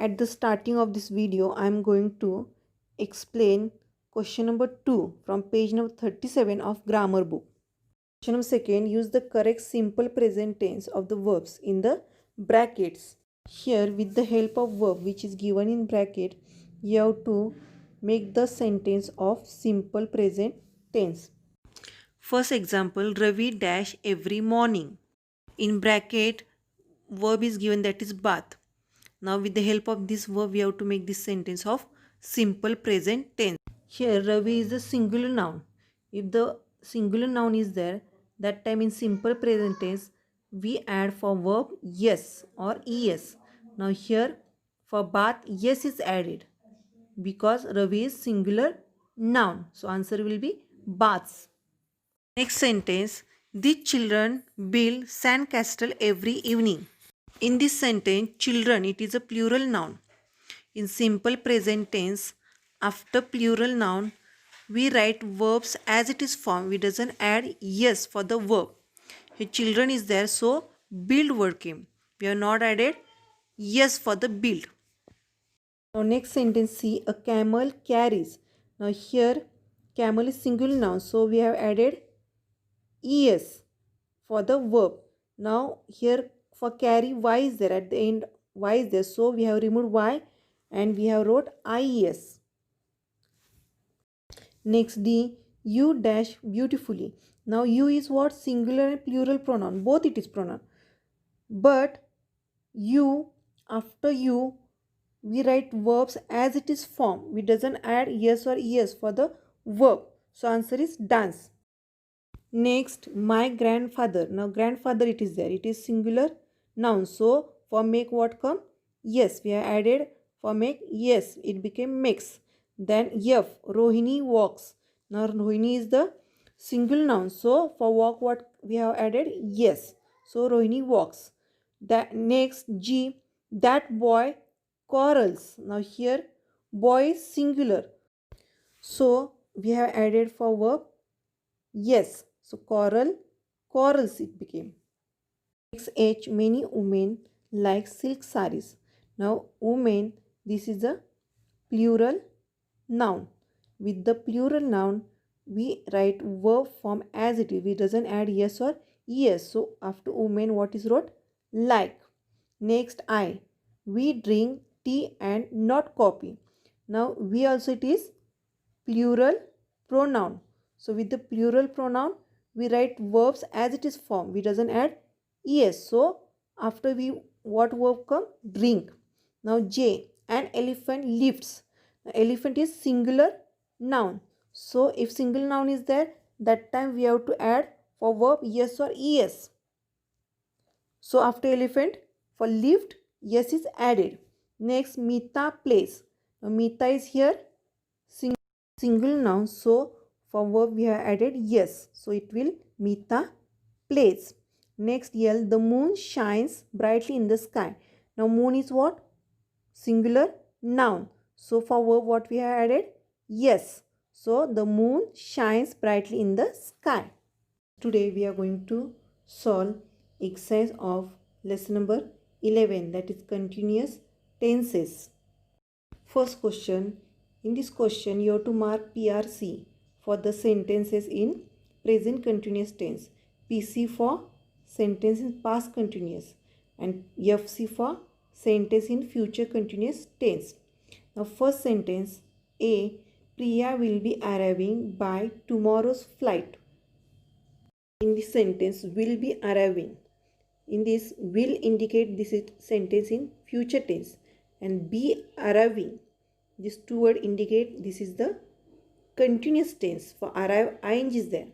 At the starting of this video, I am going to explain question number 2 from page number 37 of grammar book. Question number second, use the correct simple present tense of the verbs in the brackets. Here, with the help of verb which is given in bracket, you have to make the sentence of simple present tense. First example, Ravi dash every morning. In bracket, verb is given, that is bath. Now with the help of this verb, we have to make this sentence of simple present tense. Here Ravi is a singular noun. If the singular noun is there, that time in simple present tense, we add for verb yes or es. Now here for bath, yes is added because Ravi is singular noun. So answer will be baths. Next sentence, the children build sandcastle every evening. In this sentence, children, it is a plural noun. In simple present tense, after plural noun, we write verbs as it is formed. We doesn't add yes for the verb. Here children is there, so build word came. We have not added yes for the build. Now next sentence, see, a camel carries. Now here camel is singular noun, so we have added es for the verb. Now here for carry, y is there at the end, y is there, so we have removed y and we have wrote ies. Next D, you dash beautifully. Now you is what? Singular and plural pronoun, both it is pronoun, but you, after you we write verbs as it is formed. We doesn't add yes or es for the verb, so answer is dance. Next, my grandfather. Now grandfather, it is there, it is singular noun, so for make what come? Yes, we have added for make yes, it became makes. Then F, Rohini walks. Now Rohini is the single noun, so for walk what we have added? Yes, so Rohini walks. That next G, that boy quarrels. Now here boy is singular, so we have added for verb yes, so quarrel, quarrels it became. Next H, many women like silk saris. Now women, this is a plural noun. With the plural noun, we write verb form as it is. We doesn't add yes or es. So after women, what is wrote? Like. Next I, we drink tea and not coffee. Now we also, it is plural pronoun. So with the plural pronoun, we write verbs as it is formed. We doesn't add es. So after we, what verb come? Drink. Now J, an elephant lifts. The elephant is singular noun. So if single noun is there, that time we have to add for verb yes or es. So after elephant, for lift, yes is added. Next, Mita plays. Now Mita is here single noun, so for verb we have added yes, so it will Mita plays. Next L, the moon shines brightly in the sky. Now moon is what? Singular noun, so for verb what we have added? Yes, so the moon shines brightly in the sky. Today we are going to solve exercise of lesson number 11, that is continuous tenses. First question, in this question you have to mark PRC for the sentences in present continuous tense, PC for sentence in past continuous, and FC for sentence in future continuous tense. Now first sentence, A, Priya will be arriving by tomorrow's flight. In this sentence, will be arriving. In this, will indicate this is sentence in future tense, and be arriving, these two words indicate this is the continuous tense. For arrive, ing is there,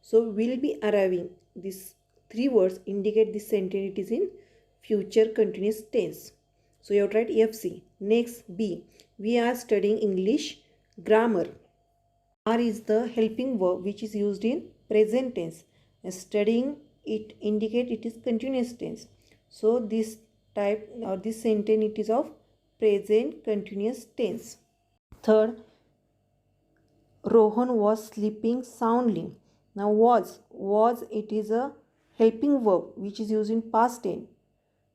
so will be arriving, these three words indicate this sentence it is in future continuous tense. So you have to write FC. Next B, we are studying English grammar. R is the helping verb which is used in present tense. Studying, it indicate it is continuous tense, so this type or this sentence it is of present continuous tense. Third, Rohan was sleeping soundly. Now was it is a helping verb which is used in past tense,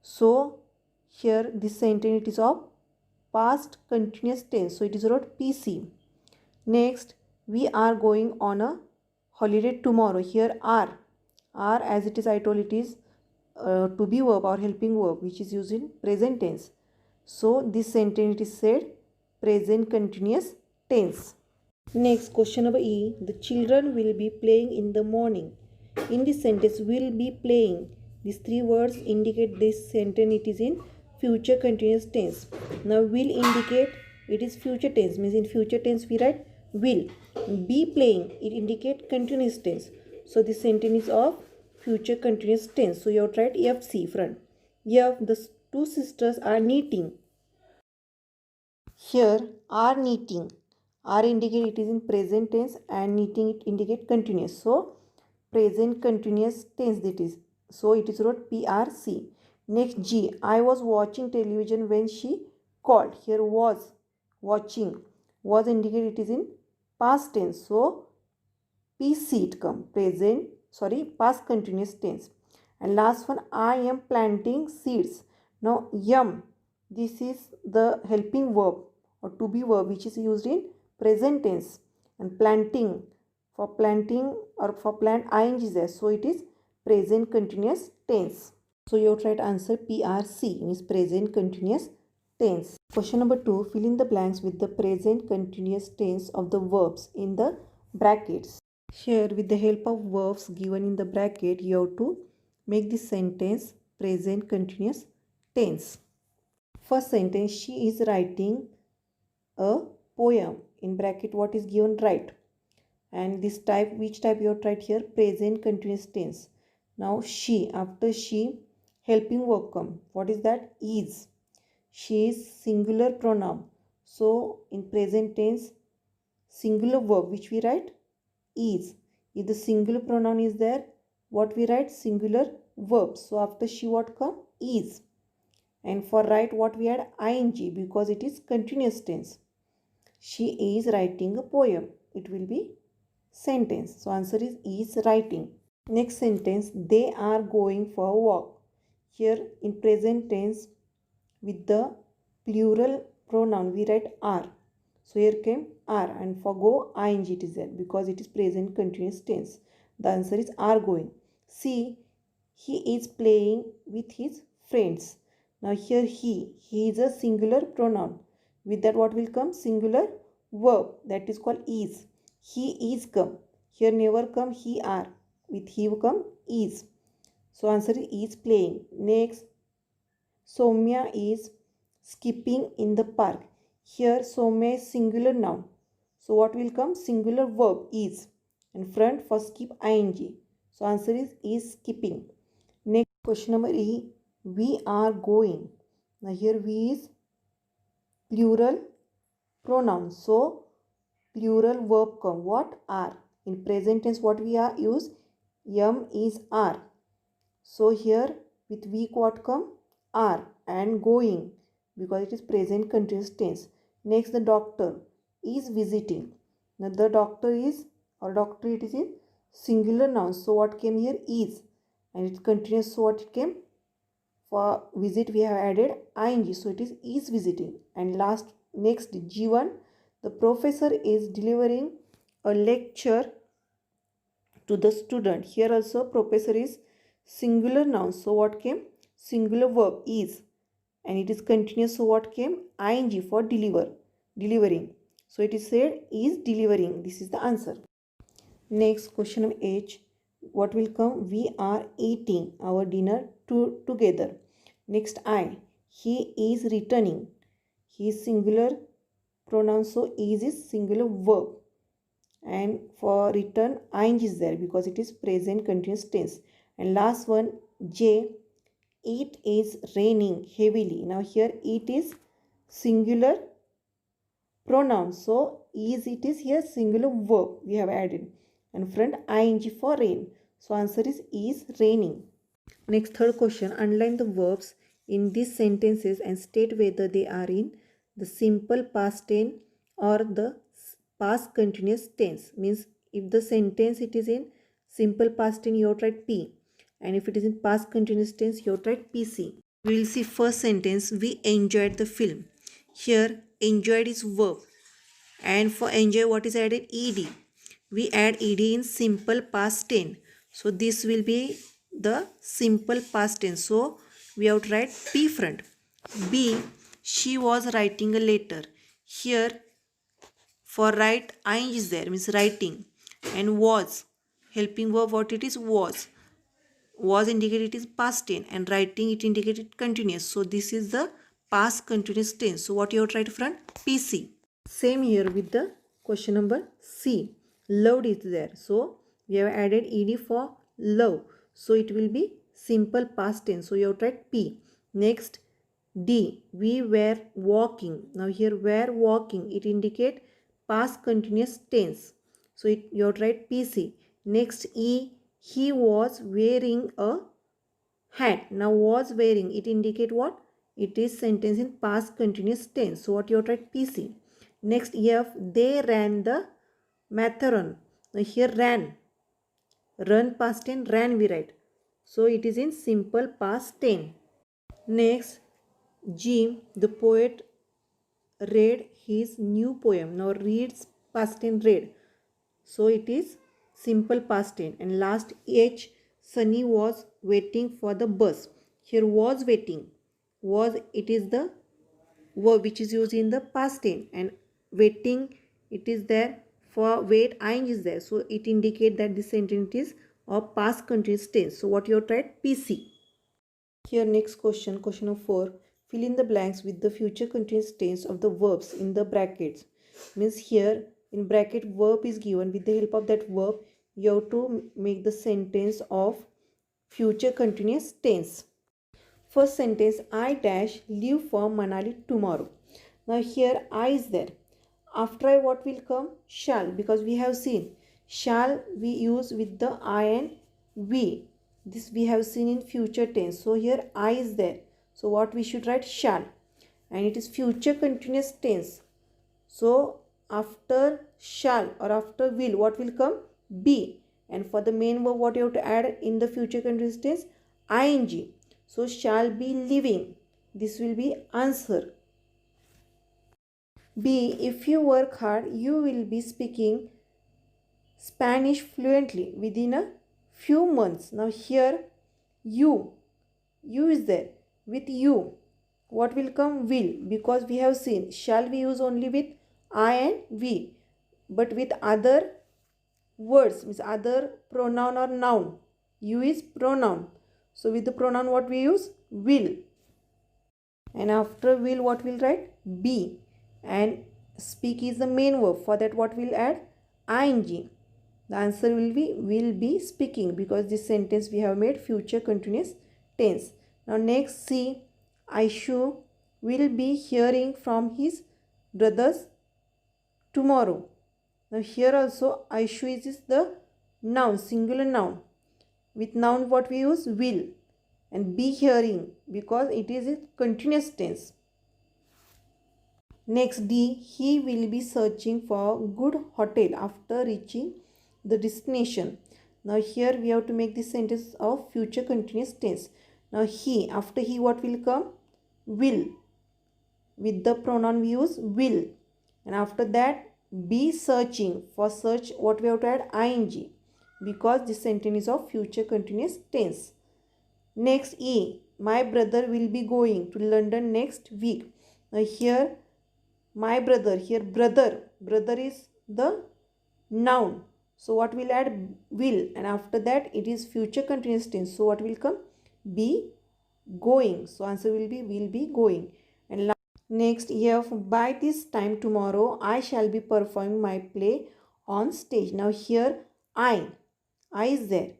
so here this sentence it is of past continuous tense, so it is wrote PC. Next, we are going on a holiday tomorrow. Here are as it is, I told it is to be verb or helping verb which is used in present tense. So this sentence it is said present continuous tense. Next, question number E. The children will be playing in the morning. In this sentence, will be playing. These three words indicate this sentence it is in future continuous tense. Now, will indicate it is future tense. Means in future tense we write will. Be playing, it indicate continuous tense. So, this sentence is of future continuous tense. So, you have to write FC front. Here, the two sisters are knitting. Here, are knitting. Are indicate it is in present tense and knitting it indicate continuous. So, present continuous tense it is. So, it is wrote PRC. Next G. I was watching television when she called. Here was watching. Was indicate it is in past tense. So, PC it come. Past continuous tense. And last one, I am planting seeds. Now, yum. This is the helping verb or to be verb which is used in present tense, and planting for planting or for plant ing is there, so it is present continuous tense. So your right answer PRC means present continuous tense. Question number 2, fill in the blanks with the present continuous tense of the verbs in the brackets. Here with the help of verbs given in the bracket you have to make this sentence present continuous tense. First sentence, she is writing a poem. In bracket what is given, write. And this type, which type you have to write here, present continuous tense. Now she, after she helping verb come. What is that? Is. She is singular pronoun. So in present tense singular verb which we write is. If the singular pronoun is there, what we write? Singular verb. So after she what come? Is. And for write what we add? Ing, because it is continuous tense. She is writing a poem. It will be sentence. So answer is writing. Next sentence, they are going for a walk. Here in present tense with the plural pronoun we write are. So here came are, and for go ing it is there because it is present continuous tense. The answer is are going. C, he is playing with his friends. Now here he is a singular pronoun. With that what will come? Singular verb, that is called is. He is come. Here never come he are. With he will come is. So answer is playing. Next, Soumya is skipping in the park. Here Soumya is singular noun. So what will come? Singular verb is. And front for skip ing. So answer is skipping. Next question number E. We are going. Now here we is plural pronoun. So plural verb come. What? Are. In present tense what we are use? Is are. So here with we what come? Are. And going because it is present continuous tense. Next, the doctor is visiting. Now the doctor is or doctor it is in singular noun. So what came here? Is. And it's continuous. So what it came? For visit we have added ing. So it is visiting. And last, next G1, the professor is delivering a lecture to the student. Here also professor is singular noun. So what came? Singular verb is. And it is continuous. So what came? Ing for delivering. So it is said is delivering. This is the answer. Next question of H. What will come? We are eating our dinner together. Next I. He is returning. He is singular pronoun. So is singular verb. And for return ing is there because it is present continuous tense. And last one J. It is raining heavily. Now here it is singular pronoun. So it is here singular verb we have added. And front ing for rain. So answer is raining. Next, third question. Underline the verbs in these sentences and state whether they are in the simple past tense or the past continuous tense. Means if the sentence it is in simple past tense, you have to write P. And if it is in past continuous tense, you have to write PC. We will see first sentence, we enjoyed the film. Here enjoyed is verb, and for enjoy what is added? Ed. We add ed in simple past tense. So this will be the simple past tense. So we have to write P front. B, she was writing a letter. Here for write ing is there, means writing, and was helping verb what it is? Was indicated it is past tense, and writing it indicated continuous. So this is the past continuous tense. So what you have to write front? PC. Same here with the question number C. Loved is there. So we have added ed for love. So it will be simple past tense. So you have to write P. Next D. We were walking. Now here were walking. It indicate past continuous tense. So you have to write PC. Next E. He was wearing a hat. Now was wearing. It indicate what? It is sentence in past continuous tense. So what you have to write? PC. Next F. They ran the marathon. Now here ran. Run past tense. Ran we write. So it is in simple past tense. Next G. The poet read his new poem. Now reads past tense read. So it is simple past tense. And last H. Sunny was waiting for the bus. Here was waiting. Was, it is the verb which is used in the past tense, and waiting it is there for wait ing is there. So it indicate that this sentence is of past continuous tense. So what you have tried? PC. Here next question, question number 4. Fill in the blanks with the future continuous tense of the verbs in the brackets. Means here in bracket verb is given. With the help of that verb you have to make the sentence of future continuous tense. First sentence, I dash leave for Manali tomorrow. Now here I is there. After I what will come? Shall, because we have seen shall we use with the I and we. This we have seen in future tense. So here I is there. So what we should write? Shall. And it is future continuous tense. So after shall or after will what will come? Be. And for the main verb what you have to add in the future continuous tense? Ing. So shall be living. This will be answer. B. If you work hard, you will be speaking Spanish fluently within a few months. Now here you is there. With you what will come? Will, because we have seen shall we use only with I and we, but with other words, means other pronoun or noun. You is pronoun. So with the pronoun what we use? Will. And after will what will write? Be. And speak is the main verb. For that what will add? Ing. The answer will be speaking, because this sentence we have made future continuous tense. Now next see, Aishu will be hearing from his brothers tomorrow. Now here also Aishu is the noun, singular noun. With noun what we use? Will. And be hearing, because it is a continuous tense. Next D, he will be searching for good hotel after reaching the destination. Now here we have to make this sentence of future continuous tense. Now he, after he what will come? Will. With the pronoun we use will. And after that be searching. For search what we have to add? Ing, because this sentence is of future continuous tense. Next E, my brother will be going to London next week. Now here my brother, here brother is the noun. So what will add? Will. And after that it is future continuous tense. So what will come? Be going. So answer will be going. And next here, by this time tomorrow I shall be performing my play on stage. Now here I is there.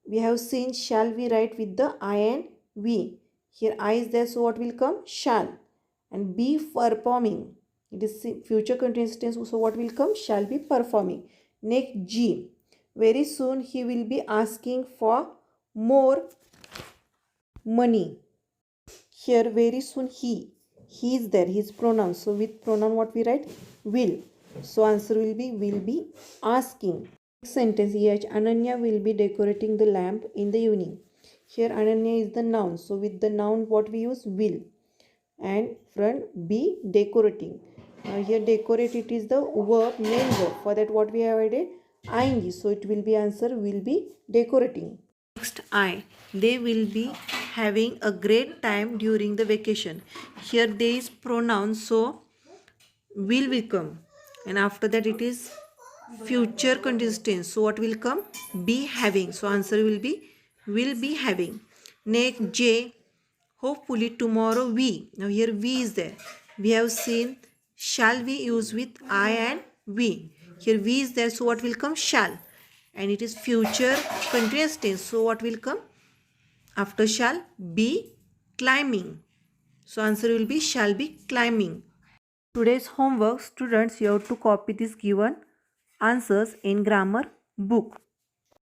We have seen shall we write with the I and we. Here I is there, so what will come? Shall. And be performing. It is future continuous tense, so what will come? Shall be performing. Next G. Very soon he will be asking for more money. Here very soon he is there, his pronoun. So with pronoun what we write? Will. So answer will be asking. Next sentence here, Ananya will be decorating the lamp in the evening. Here Ananya is the noun. So with the noun what we use? Will. and front be decorating. Now here decorate, it is the verb, main verb. For that what we have added? Ing. So it will be answer will be decorating. Next I. They will be having a great time during the vacation. Here there is pronoun, so will come, and after that it is future continuous tense. So what will come? Be having. So answer will be having. Next J. Hopefully tomorrow we. Now here we is there. We have seen shall we use with I and we. Here we is there. So what will come? Shall. And it is future continuous tense. So what will come? After shall be climbing. So answer will be shall be climbing. Today's homework, students, you have to copy these given answers in grammar book.